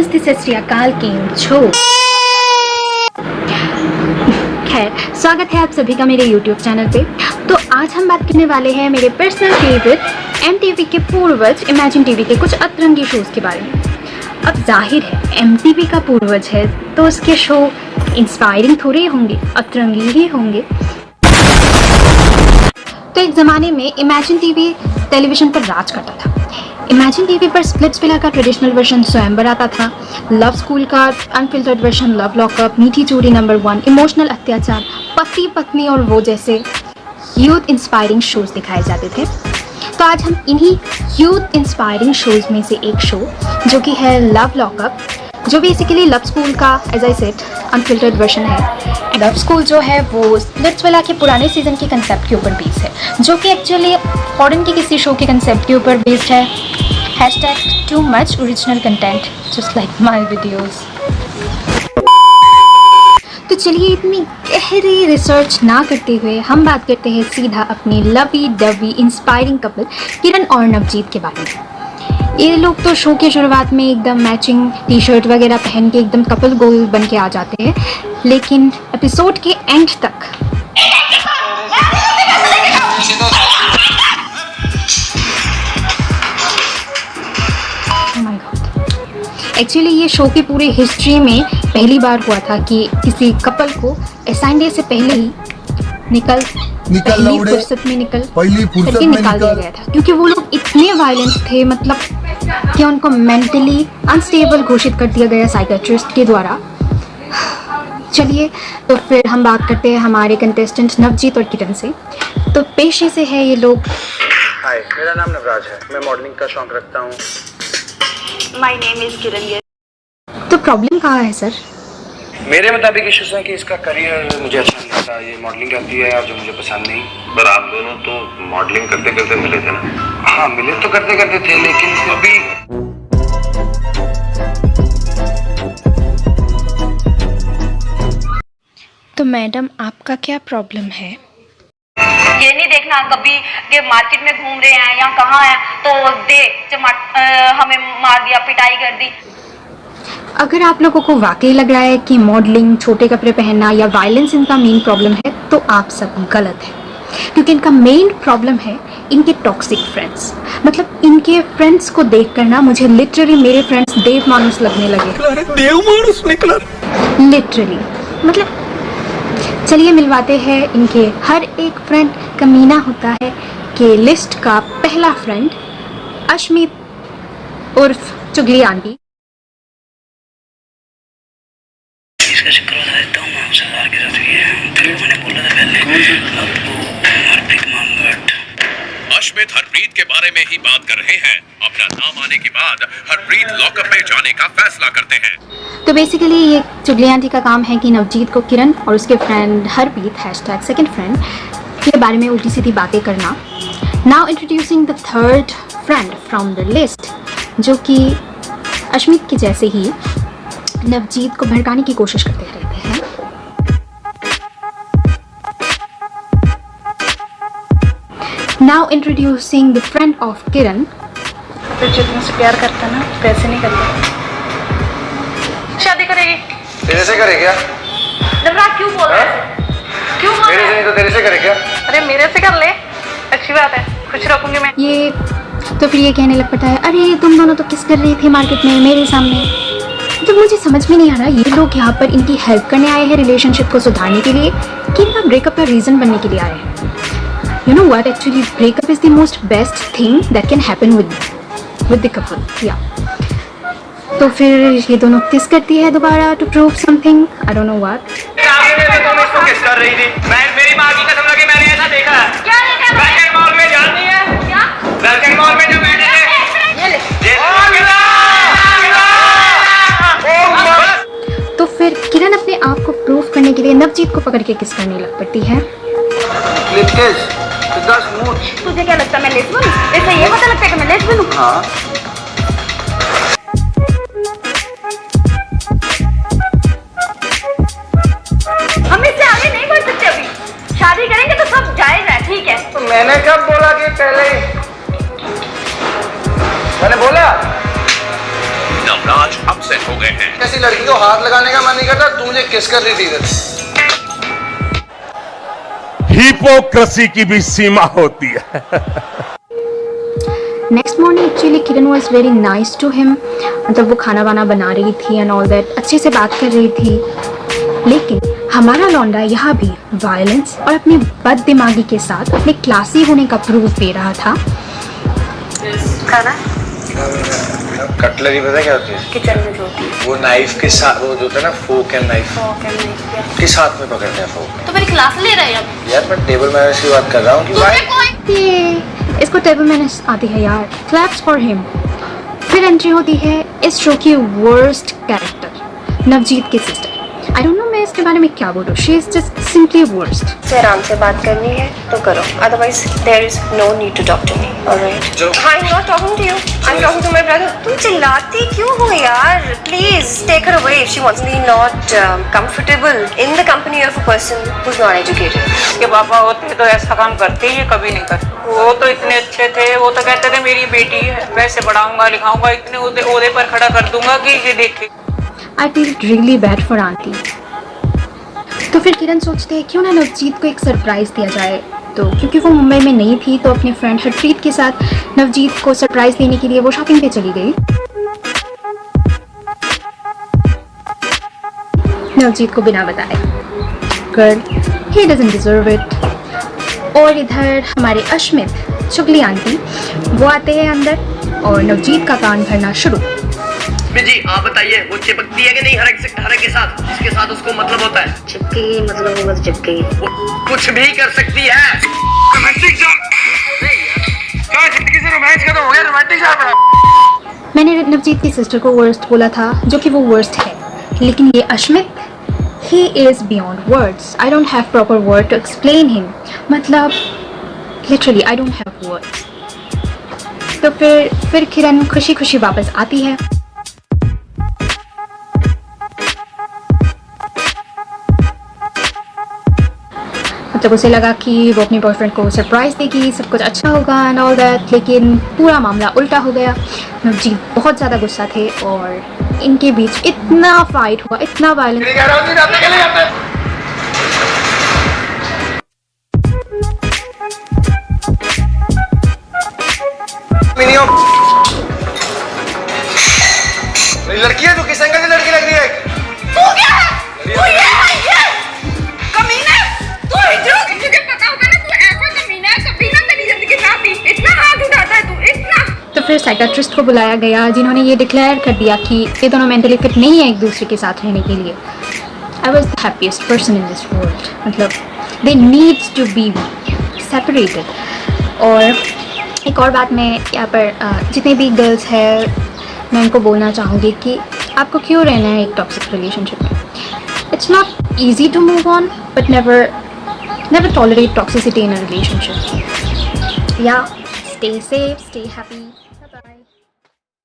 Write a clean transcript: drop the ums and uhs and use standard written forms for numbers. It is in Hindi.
नमस्ते सत श्री अकाल, केम छो। खैर, स्वागत है आप सभी का मेरे YouTube चैनल पे। तो आज हम बात करने वाले हैं मेरे पर्सनल फेवरेट MTV के पूर्वज इमेजिन टीवी के कुछ अतरंगी शोज़ के बारे में। अब जाहिर है MTV का पूर्वज है तो उसके शो इंस्पायरिंग थोड़े होंगे, अतरंगी ही होंगे। तो एक ज़माने में इमेजिन टीवी टेलीविज़न पर राज करता था। इमेजिन टीवी पर स्प्लिट्सविला का ट्रेडिशनल वर्जन स्वयंवर आता था, लव स्कूल का अनफिल्टर्ड वर्जन लव लॉकअप, मीठी चोरी नंबर 1, इमोशनल अत्याचार, पति पत्नी और वो जैसे यूथ इंस्पायरिंग शोज़ दिखाए जाते थे। तो आज हम इन्हीं यूथ इंस्पायरिंग शोज़ में से एक शो जो कि है लव लॉकअप, जो बेसिकली लव स्कूल का as I said unfiltered version है। लव स्कूल जो है वो स्प्लिट्सविला के पुराने सीज़न के कंसेप्ट के ऊपर बेस्ड है, जो कि एक्चुअली फॉरेन के किसी शो के कंसेप्ट के ऊपर बेस्ड है। #too much original content just like my videos। तो चलिए इतनी गहरी रिसर्च ना करते हुए हम बात करते हैं सीधा अपनी लवी डवी इंस्पायरिंग कपल किरण और नवजीत के बारे में। ये लोग तो शो के शुरुआत में एकदम मैचिंग टी शर्ट वगैरह पहन के एकदम कपल गोल बन के आ जाते हैं, लेकिन एपिसोड के एंड तक एक्चुअली ये शो की पूरी हिस्ट्री में पहली बार हुआ था कि किसी कपल को असाइन डे से पहले ही पहली फुर्सत में निकाल दिया गया था, क्योंकि वो लोग इतने वायलेंस थे, मतलब कि उनको मेंटली अनस्टेबल घोषित कर दिया गया साइकियाट्रिस्ट के द्वारा। चलिए तो फिर हम बात करते हैं हमारे कंटेस्टेंट नवजीत और किरण से। तो पेशे से है ये लोग। हाय, मेरा नाम नवराज है, मैं मॉडलिंग का शौक रखता हूँ। माय नेम इज किरण। तो प्रॉब्लम कहाँ है सर? मेरे मुताबिक इश्यूज है कि इसका करियर मुझे अच्छा नहीं लगता, ये मॉडलिंग करती है और जो मुझे पसंद नहीं। पर आप दोनों तो मॉडलिंग करते करते मिले थे ना? हाँ, मिले तो करते करते थे, लेकिन फिर भी तो मैडम आपका क्या प्रॉब्लम है? ये नहीं देखना कभी कि मार्केट में घूम रहे हैं या कहाँ हैं तो हमें मार दिया, पिटाई कर दी। अगर आप लोगों को वाकई लग रहा है कि मॉडलिंग, छोटे कपड़े पहनना या वायलेंस इनका मेन प्रॉब्लम है, तो आप सब गलत हैं, क्योंकि इनका मेन प्रॉब्लम है इनके टॉक्सिक फ्रेंड्स। मतलब इनके फ्रेंड्स को देख कर ना मुझे लिटरली मेरे फ्रेंड्स देव मानुस लगने लगे। देव मानुस निकला लिटरली, मतलब चलिए मिलवाते हैं इनके हर एक फ्रेंड। कमीना होता है कि लिस्ट का पहला फ्रेंड अश्मित उर्फ चुगली आंटी। इसका चक्कर बता देता हूँ, मैं उससे के साथ हुई है, तभी मैंने बोला था पहले हरप्रीत मांगट। अश्मित हरप्रीत के बारे में ही बात कर रहे हैं। अपना नाम आने के बाद हरप्रीत लॉकअप में जाने का फैसला करते हैं। तो बेसिकली ये चुगली आंटी का काम है कि नवजीत को किरण और उसके फ्रेंड हरप्रीत #सेकंड फ्रेंड के बारे में उल्टी सीधी बातें करना। Now introducing the third friend from the list, जो कि अश्मित के जैसे ही नवजीत को भड़काने की कोशिश करते रहते हैं। Now introducing the friend of Kiran. तो जितना से प्यार करता ना वैसे नहीं करता। शादी करेगी? तेरे से करे क्या? नवराज क्यों बोल रहा है? क्यों बोल मेरे रहा से है? नहीं तो तेरे से करे क्या? अरे मेरे से कर ले, अच्छी बात है, खुश रखूंगी मैं। ये तो फिर ये कहने लग पड़ता है, अरे तुम दोनों तो किस कर रहे थे मार्केट में मेरे सामने। तो मुझे समझ में नहीं आ रहा ये लोग यहाँ पर इनकी हेल्प करने आए हैं रिलेशनशिप को सुधारने के लिए, कि इनका ब्रेकअप का रीज़न बनने के लिए आए हैं। You know what, actually breakup is the most best thing that can happen with the couple. या तो फिर ये दोनों किस करती है दोबारा to prove something, I don't know what. तुम इसको किस कर रही थी? मेरी माँ की कसम लगी, मैंने ऐसा देखा है। क्या देखा? वेलकम मॉल में जानती है? क्या? वेलकम मॉल में जो बैठे थे। तो फिर किरण अपने आप को प्रूव करने के लिए नवजीत को पकड़ के किस करने लग पड़ती है। तुझे क्या लगता है मैं लेस्बियन हूँ? ऐसा ये पता लगता है कि मैं लेस्बियन हूँ? हाँ। हम इससे आगे नहीं बढ़ सकते अभी। शादी करेंगे तो सब जायज है, ठीक है? तो मैंने कब बोला कि पहले मैंने बोला? नवराज अब अपसेट हो गए हैं। कैसी लड़की को हाथ लगाने का मन नहीं करता, तू मुझे किस कर रही थी इधर? हिपोक्रेसी की भी सीमा होती है। Next morning actually Kiran was very nice to him, मतलब वो खाना वाना बना रही थी एंड ऑल दैट, अच्छे से बात कर रही थी। लेकिन हमारा लौंडा यहाँ भी वायलेंस और अपनी बद दिमागी के साथ अपने क्लासी होने का प्रूफ दे रहा था। खाना कटलरी पता क्या होती है? किचन में जो होती है वो नाइफ के साथ, वो जो होता है ना फोक एंड नाइफ, किस हाथ में पकड़ते हैं फोक? तो मेरी क्लास ले रहे हैं यार मैं टेबल मैनर्स की बात कर रहा हूँ कि भाई ये इसको टेबल मैनर्स आती है यार, क्लैप्स फॉर हिम। फिर एंट्री होती है इस शो की वर्स्ट कैरेक्टर नवजीत की सिस्टर। आई डोंट नो मैं इसके बारे में क्या बोलूँ, she is just simply worst. से आराम से बात करनी है तो करो, otherwise there is no need to talk to me, alright? I am not talking to you, I am talking to my brother. तुम चिल्लाती क्यों हो यार? Please take her away if she wants me not comfortable in the company of a person who is not educated. के पापा होते तो ऐसा काम करते ही कभी नहीं करते। वो तो इतने अच्छे थे, वो तो कहते थे मेरी बेटी है, वैसे पढ़ाऊंगा लिखाऊंगा, इतने ओहदे पर खड़ा कर दूंगा कि ये देखे। I feel really bad for aunty. तो फिर किरण सोचते हैं क्यों ना नवजीत को एक सरप्राइज़ दिया जाए। तो क्योंकि वो मुंबई में नहीं थी तो अपने फ्रेंड हरप्रीत के साथ नवजीत को सरप्राइज़ देने के लिए वो शॉपिंग पे चली गई। नवजीत को बिना बताए, girl he doesn't deserve it. और इधर हमारे अश्मित शुक्ली आंटी वो आते हैं अंदर और नवजीत का कान भरना शुरू। जी आप बताइए, वो चिपकती है कि नहीं हर एक के साथ जिसके साथ उसको मतलब होता है? चिपकेगी मतलब होगा तो चिपकेगी। वो कुछ भी कर सकती है। रोमांटिक क्या जिंदगी से रोमांस का तो हो गया, रोमांटिक। मैंने नवजीत की सिस्टर को वर्स्ट बोला था, जो कि वो वर्स्ट है, लेकिन ये अश्मित ही is beyond words. I don't have proper word to explain him, मतलब literally I don't have words. तो फिर किरण खुशी खुशी वापस आती है। जब उसे लगा कि वो अपने बॉयफ्रेंड को सरप्राइज़ देगी, सब कुछ अच्छा होगा एंड ऑल दैट, लेकिन पूरा मामला उल्टा हो गया। नवजीत बहुत ज़्यादा गुस्सा थे और इनके बीच इतना फाइट हुआ, इतना वायलेंस। लड़की है, तू किस एंगल से लड़की लग रही है? तू क्या है? तू ये है, ये कमीना, तू इधर मुझे पता होगा ना, तू ऐसा कमीना है, कभी ना तेरी जिंदगी में आती, इतना हाथ उठाता है तू, इतना। तो फिर साइकाट्रिस्ट को बुलाया गया, जिन्होंने ये डिक्लेयर कर दिया कि ये दोनों मेंटली फिट नहीं है एक दूसरे के साथ रहने के लिए। I was the happiest person in this world, मतलब they needs to be separated. और एक और बात मैं यहाँ पर जितने भी गर्ल्स हैं मैं उनको बोलना चाहूँगी कि आपको क्यों रहना है एक टॉक्सिक रिलेशनशिप में। It's not easy to move on, but never tolerate toxicity in a relationship. Yeah, stay safe, stay happy.